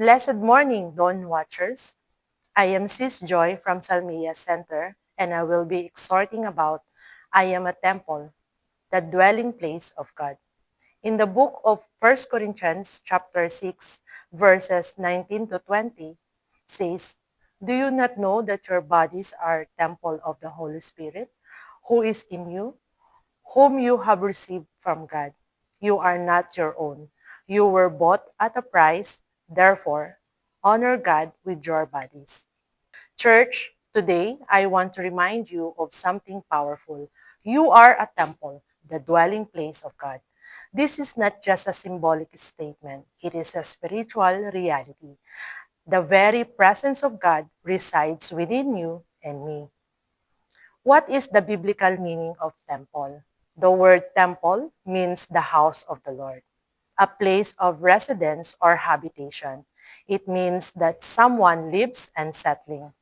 Blessed morning, Dawn Watchers. I am Sis Joy from Salmia Center, and I will be exhorting about I am a temple, the dwelling place of God. In the book of 1 Corinthians chapter 6, verses 19 to 20, says, Do you not know that your bodies are temple of the Holy Spirit, who is in you, whom you have received from God? You are not your own. You were bought at a price, therefore, honor God with your bodies. Church, today I want to remind you of something powerful. You are a temple, the dwelling place of God. This is not just a symbolic statement, it is a spiritual reality. The very presence of God resides within you and me. What is the biblical meaning of temple? The word temple means the house of the Lord, a place of residence or habitation. It means that someone lives and settling.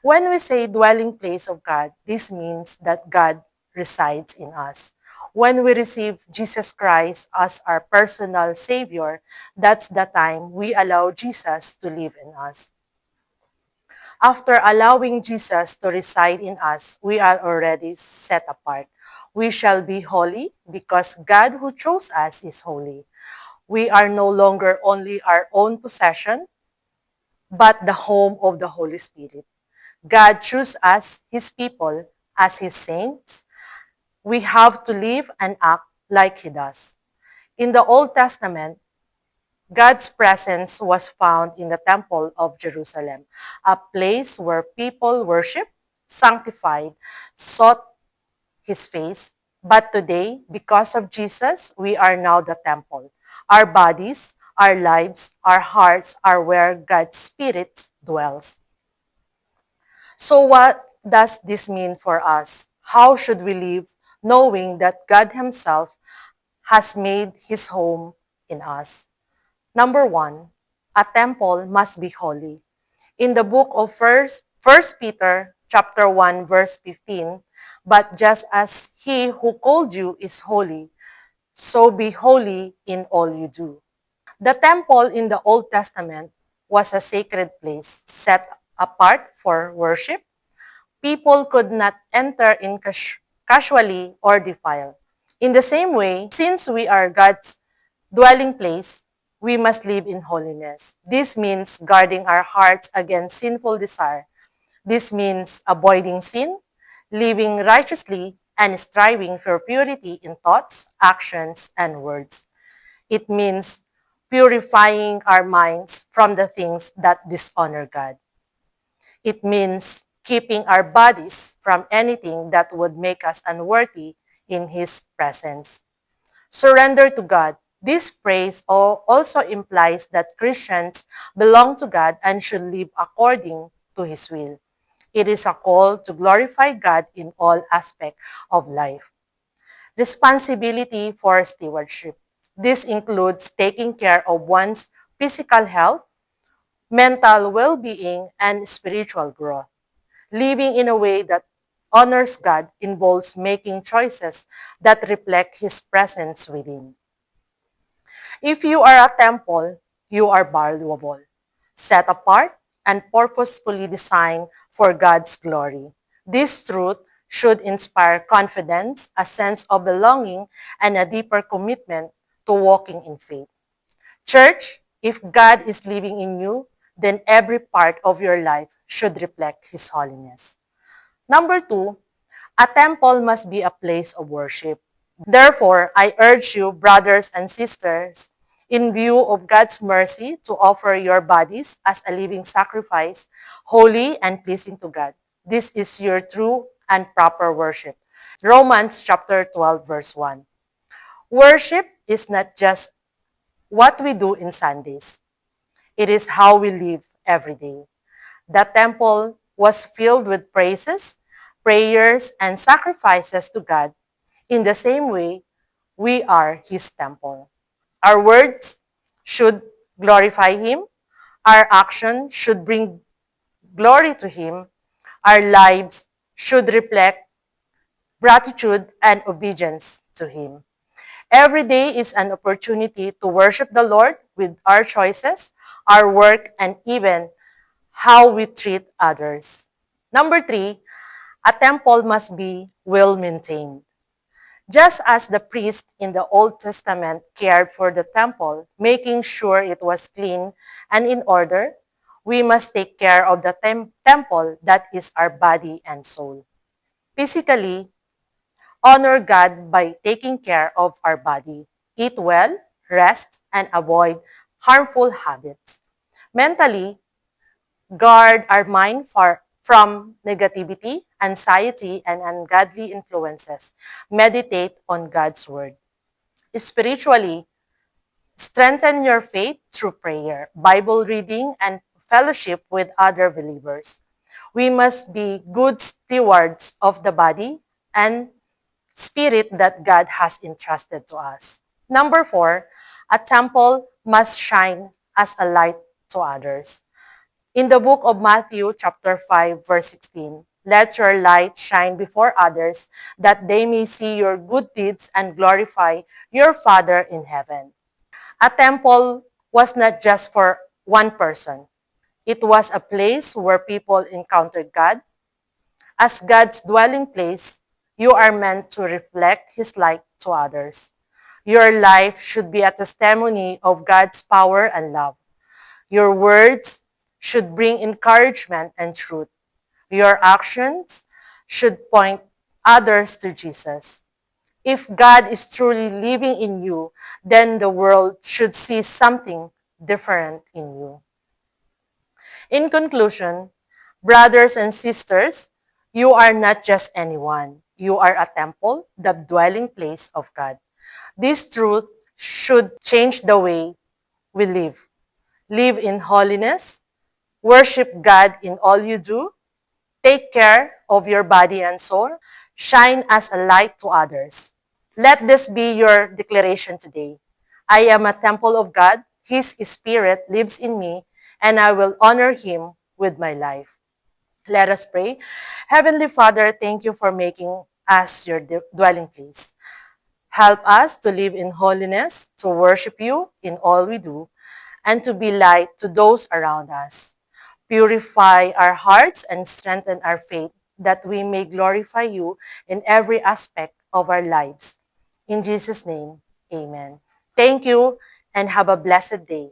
When we say dwelling place of God, this means that God resides in us. When we receive Jesus Christ as our personal Savior, that's the time we allow Jesus to live in us. After allowing Jesus to reside in us, we are already set apart. We shall be holy because God who chose us is holy. We are no longer only our own possession, but the home of the Holy Spirit. God chose us, His people, as His saints. We have to live and act like He does. In the Old Testament, God's presence was found in the Temple of Jerusalem, a place where people worshiped, sanctified, sought His face. But today, because of Jesus, we are now the temple. Our bodies, our lives, our hearts are where God's Spirit dwells. So what does this mean for us? How should we live knowing that God Himself has made His home in us? Number one, a temple must be holy. In the book of First Peter chapter 1 verse 15, but just as He who called you is holy, so be holy in all you do. The temple in the Old Testament was a sacred place set apart for worship. People could not enter in casually or defile. In the same way, since we are God's dwelling place, we must live in holiness. This means guarding our hearts against sinful desire. This means avoiding sin, living righteously, and striving for purity in thoughts, actions, and words. It means purifying our minds from the things that dishonor God. It means keeping our bodies from anything that would make us unworthy in His presence. Surrender to God. This phrase also implies that Christians belong to God and should live according to His will. It is a call to glorify God in all aspects of life. Responsibility for stewardship. This includes taking care of one's physical health, mental well-being, and spiritual growth. Living in a way that honors God involves making choices that reflect His presence within. If you are a temple, you are valuable, set apart, and purposefully designed for God's glory. This truth should inspire confidence, a sense of belonging, and a deeper commitment to walking in faith. Church, if God is living in you, then every part of your life should reflect His holiness. Number two, a temple must be a place of worship. Therefore, I urge you, brothers and sisters, in view of God's mercy, to offer your bodies as a living sacrifice, holy and pleasing to God. This is your true and proper worship. Romans chapter 12, verse 1. Worship is not just what we do in Sundays. It is how we live every day. The temple was filled with praises, prayers, and sacrifices to God. In the same way, we are His temple. Our words should glorify Him. Our action should bring glory to Him. Our lives should reflect gratitude and obedience to Him. Every day is an opportunity to worship the Lord with our choices, our work, and even how we treat others. Number three, a temple must be well maintained. Just as the priest in the Old Testament cared for the temple, making sure it was clean and in order, we must take care of the temple that is our body and soul. Physically, honor God by taking care of our body. Eat well, rest, and avoid harmful habits. Mentally, guard our mind from negativity, anxiety, and ungodly influences. Meditate on God's Word. Spiritually, strengthen your faith through prayer, Bible reading, and fellowship with other believers. We must be good stewards of the body and spirit that God has entrusted to us. Number four, a temple must shine as a light to others. In the book of Matthew, chapter 5, verse 16, let your light shine before others that they may see your good deeds and glorify your Father in heaven. A temple was not just for one person. It was a place where people encountered God. As God's dwelling place, you are meant to reflect His light to others. Your life should be a testimony of God's power and love. Your words should bring encouragement and truth. Your actions should point others to Jesus. If God is truly living in you, then the world should see something different in you. In conclusion, brothers and sisters, you are not just anyone. You are a temple, the dwelling place of God. This truth should change the way we live. Live in holiness, worship God in all you do, take care of your body and soul, shine as a light to others. Let this be your declaration today. I am a temple of God. His Spirit lives in me, and I will honor Him with my life. Let us pray. Heavenly Father, thank you for making us your dwelling place. Help us to live in holiness, to worship you in all we do, and to be light to those around us. Purify our hearts and strengthen our faith that we may glorify you in every aspect of our lives. In Jesus' name, amen. Thank you and have a blessed day.